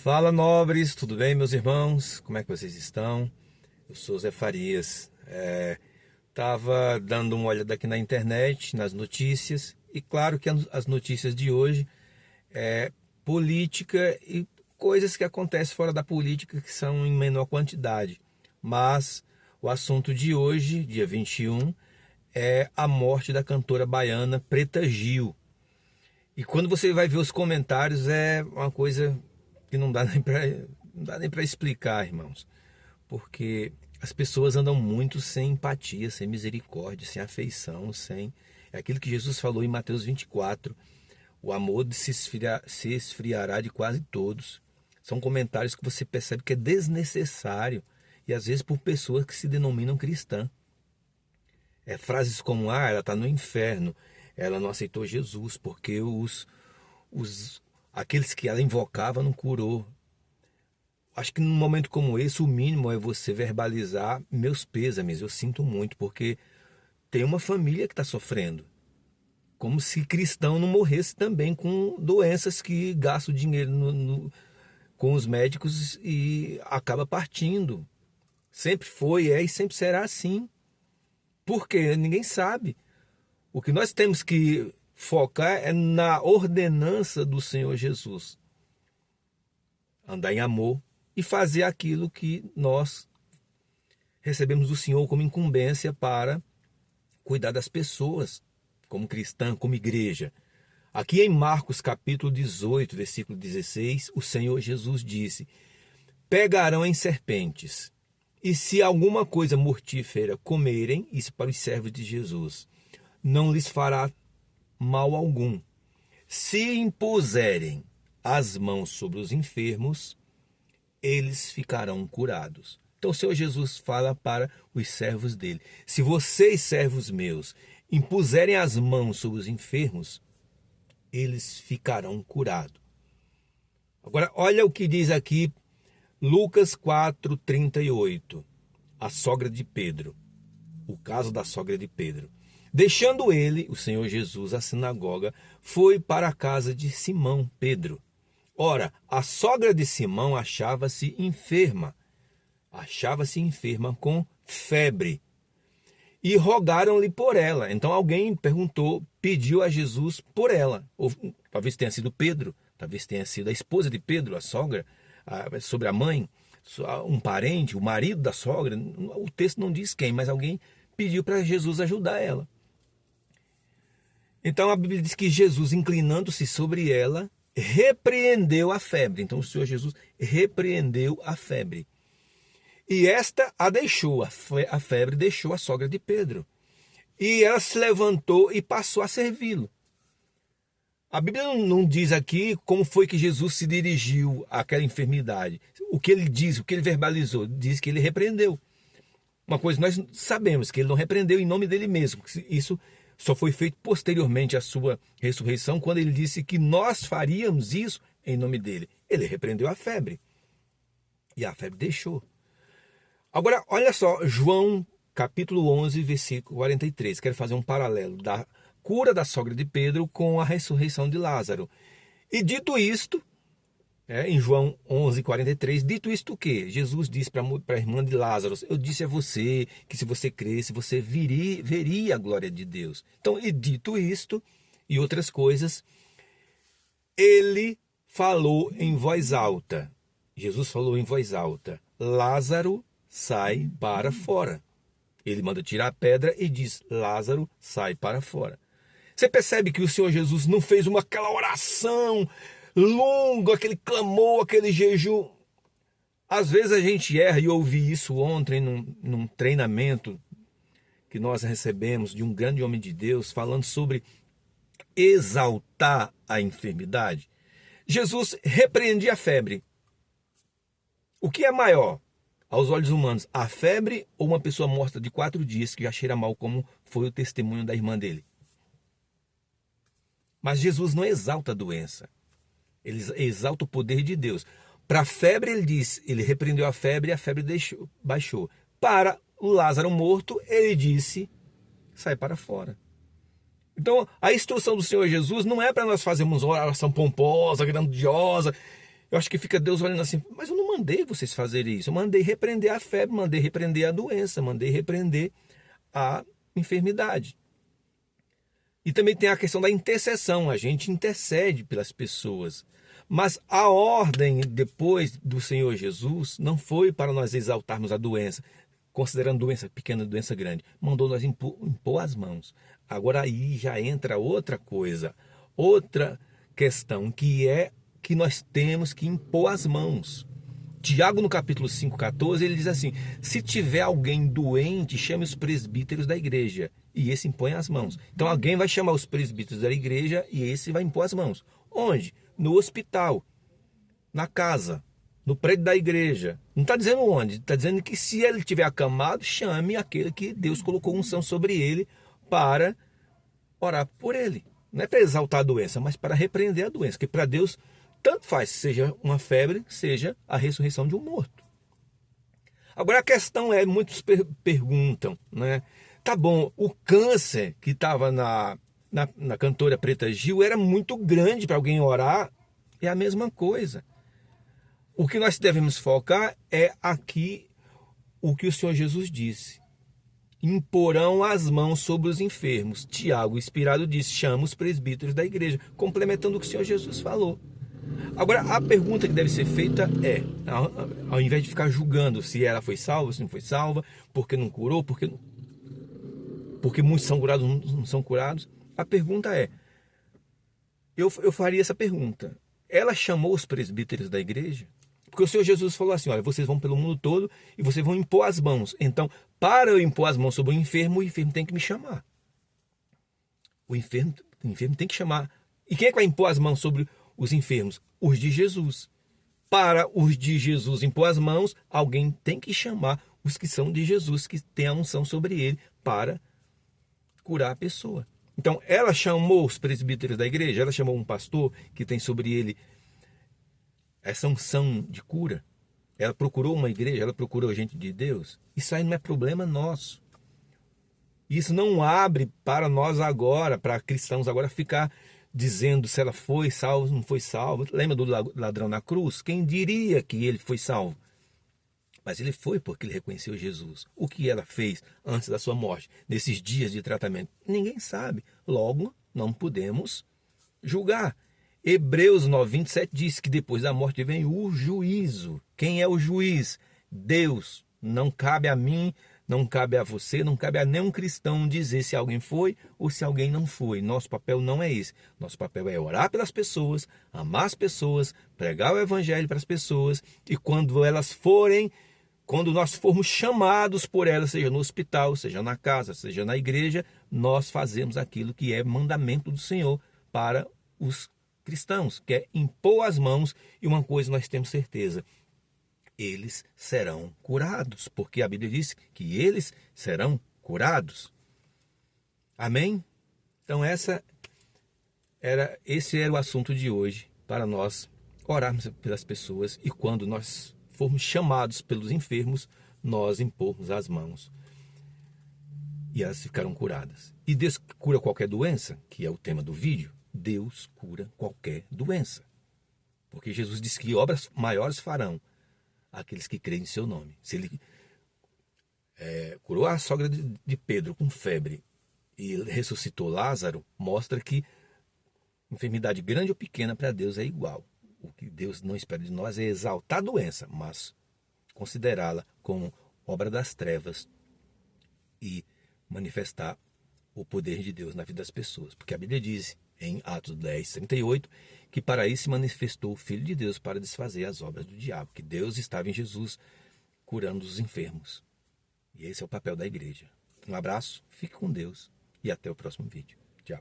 Fala, nobres, tudo bem, meus irmãos? Como é que vocês estão? Eu sou Zé Farias. Tava dando uma olhada aqui na internet, nas notícias, e claro que as notícias de hoje é política e coisas que acontecem fora da política que são em menor quantidade. Mas o assunto de hoje, dia 21, é a morte da cantora baiana Preta Gil. E quando você vai ver os comentários, é uma coisa que não dá nem para explicar, irmãos. Porque as pessoas andam muito sem empatia, sem misericórdia, sem afeição, sem... É aquilo que Jesus falou em Mateus 24. O amor se esfriará de quase todos. São comentários que você percebe que é desnecessário. E às vezes por pessoas que se denominam cristãs. Frases como, ela está no inferno. Ela não aceitou Jesus porque aqueles que ela invocava não curou. Acho que num momento como esse, o mínimo é você verbalizar meus pêsames. Eu sinto muito, porque tem uma família que está sofrendo. Como se cristão não morresse também com doenças que gastam dinheiro com os médicos e acaba partindo. Sempre foi, e sempre será assim. Por quê? Ninguém sabe. O que nós temos que focar é na ordenança do Senhor Jesus. Andar em amor e fazer aquilo que nós recebemos do Senhor como incumbência para cuidar das pessoas, como cristã, como igreja. Aqui em Marcos capítulo 18, versículo 16, o Senhor Jesus disse: pegarão em serpentes, e se alguma coisa mortífera comerem, isso para os servos de Jesus, não lhes fará mal algum. Se impuserem as mãos sobre os enfermos, eles ficarão curados. Então o Senhor Jesus fala para os servos dele: se vocês, servos meus, impuserem as mãos sobre os enfermos, eles ficarão curados. Agora olha o que diz aqui Lucas 4:38, a sogra de Pedro, o caso da sogra de Pedro. Deixando ele, o Senhor Jesus, a sinagoga, foi para a casa de Simão Pedro. Ora, a sogra de Simão achava-se enferma com febre, e rogaram-lhe por ela. Então alguém pediu a Jesus por ela. Ou talvez tenha sido Pedro, talvez tenha sido a esposa de Pedro, a sogra, sobre a mãe, um parente, o marido da sogra. O texto não diz quem, mas alguém pediu para Jesus ajudar ela. Então a Bíblia diz que Jesus, inclinando-se sobre ela, repreendeu a febre. Então o Senhor Jesus repreendeu a febre. E esta a deixou, a febre deixou a sogra de Pedro. E ela se levantou e passou a servi-lo. A Bíblia não diz aqui como foi que Jesus se dirigiu àquela enfermidade. O que ele diz, o que ele verbalizou, diz que ele repreendeu. Uma coisa nós sabemos, que ele não repreendeu em nome dele mesmo. Isso só foi feito posteriormente à sua ressurreição, quando ele disse que nós faríamos isso em nome dele. Ele repreendeu a febre. E a febre deixou. Agora, olha só, João capítulo 11, versículo 43. Quero fazer um paralelo da cura da sogra de Pedro com a ressurreição de Lázaro. E dito isto, em João 11, 43, dito isto o quê? Jesus disse para a irmã de Lázaro: eu disse a você que se você cresce, você veria a glória de Deus. Então, e dito isto e outras coisas, ele falou em voz alta. Jesus falou em voz alta: Lázaro, sai para fora. Ele manda tirar a pedra e diz: Lázaro, sai para fora. Você percebe que o Senhor Jesus não fez aquela oração longa, aquele clamor, aquele jejum. Às vezes a gente erra, e eu ouvi isso ontem num treinamento que nós recebemos de um grande homem de Deus, falando sobre exaltar a enfermidade. Jesus repreendia a febre. O que é maior aos olhos humanos, a febre ou uma pessoa morta de 4 dias que já cheira mal, como foi o testemunho da irmã dele? Mas Jesus não exalta a doença. Ele exalta o poder de Deus. Para a febre, ele repreendeu a febre e a febre baixou. Para o Lázaro morto, ele disse: sai para fora. Então, a instrução do Senhor Jesus não é para nós fazermos uma oração pomposa, grandiosa, Eu acho que fica Deus olhando assim, mas eu não mandei vocês fazerem isso. Eu mandei repreender a febre, mandei repreender a doença, mandei repreender a enfermidade. E também tem a questão da intercessão. A gente intercede pelas pessoas. Mas a ordem depois do Senhor Jesus não foi para nós exaltarmos a doença, considerando doença pequena e doença grande. Mandou nós impor as mãos. Agora aí já entra outra coisa, outra questão, que é que nós temos que impor as mãos. Tiago, no capítulo 5,14, ele diz assim: se tiver alguém doente, chame os presbíteros da igreja, e esse impõe as mãos. Então alguém vai chamar os presbíteros da igreja e esse vai impor as mãos. Onde? No hospital, na casa, no prédio da igreja. Não está dizendo onde, está dizendo que se ele estiver acamado, chame aquele que Deus colocou unção sobre ele para orar por ele. Não é para exaltar a doença, mas para repreender a doença, que para Deus tanto faz, seja uma febre, seja a ressurreição de um morto. Agora a questão é, muitos perguntam, né? Tá bom, o câncer que estava na cantora Preta Gil era muito grande para alguém orar, é a mesma coisa. O que nós devemos focar é aqui o que o Senhor Jesus disse: imporão as mãos sobre os enfermos. Tiago, inspirado, diz: chama os presbíteros da igreja, complementando o que o Senhor Jesus falou. Agora, a pergunta que deve ser feita é, ao invés de ficar julgando se ela foi salva, se não foi salva, porque não curou, porque muitos são curados, não são curados, a pergunta é, eu faria essa pergunta: ela chamou os presbíteros da igreja? Porque o Senhor Jesus falou assim: olha, vocês vão pelo mundo todo e vocês vão impor as mãos. Então, para eu impor as mãos sobre o enfermo tem que me chamar. O enfermo tem que chamar. E quem é que vai impor as mãos sobre os enfermos? Os de Jesus. Para os de Jesus impor as mãos, alguém tem que chamar os que são de Jesus, que tem a unção sobre ele, para curar a pessoa. Então, ela chamou os presbíteros da igreja, ela chamou um pastor que tem sobre ele essa unção de cura. Ela procurou uma igreja, ela procurou gente de Deus. Isso aí não é problema nosso. Isso não abre para nós agora, para cristãos agora, ficar dizendo se ela foi salva ou não foi salva. Lembra do ladrão na cruz? Quem diria que ele foi salvo? Mas ele foi porque ele reconheceu Jesus. O que ela fez antes da sua morte, nesses dias de tratamento? Ninguém sabe. Logo, não podemos julgar. Hebreus 9:27 diz que depois da morte vem o juízo. Quem é o juiz? Deus. Não cabe a mim, não cabe a você, não cabe a nenhum cristão dizer se alguém foi ou se alguém não foi. Nosso papel não é esse. Nosso papel é orar pelas pessoas, amar as pessoas, pregar o evangelho para as pessoas, e quando nós formos chamados por elas, seja no hospital, seja na casa, seja na igreja, nós fazemos aquilo que é mandamento do Senhor para os cristãos, que é impor as mãos. E uma coisa nós temos certeza: eles serão curados, porque a Bíblia diz que eles serão curados. Amém? Então esse era o assunto de hoje, para nós orarmos pelas pessoas, e quando nós formos chamados pelos enfermos, nós impormos as mãos e elas ficarão curadas. E Deus cura qualquer doença, que é o tema do vídeo. Deus cura qualquer doença, porque Jesus disse que obras maiores farão aqueles que creem em seu nome. Se ele curou a sogra de Pedro com febre e ressuscitou Lázaro, mostra que enfermidade grande ou pequena para Deus é igual. O que Deus não espera de nós é exaltar a doença, mas considerá-la como obra das trevas e manifestar o poder de Deus na vida das pessoas. Porque a Bíblia diz em Atos 10:38, que para isso se manifestou o Filho de Deus, para desfazer as obras do diabo, que Deus estava em Jesus curando os enfermos. E esse é o papel da igreja. Um abraço, fique com Deus e até o próximo vídeo. Tchau.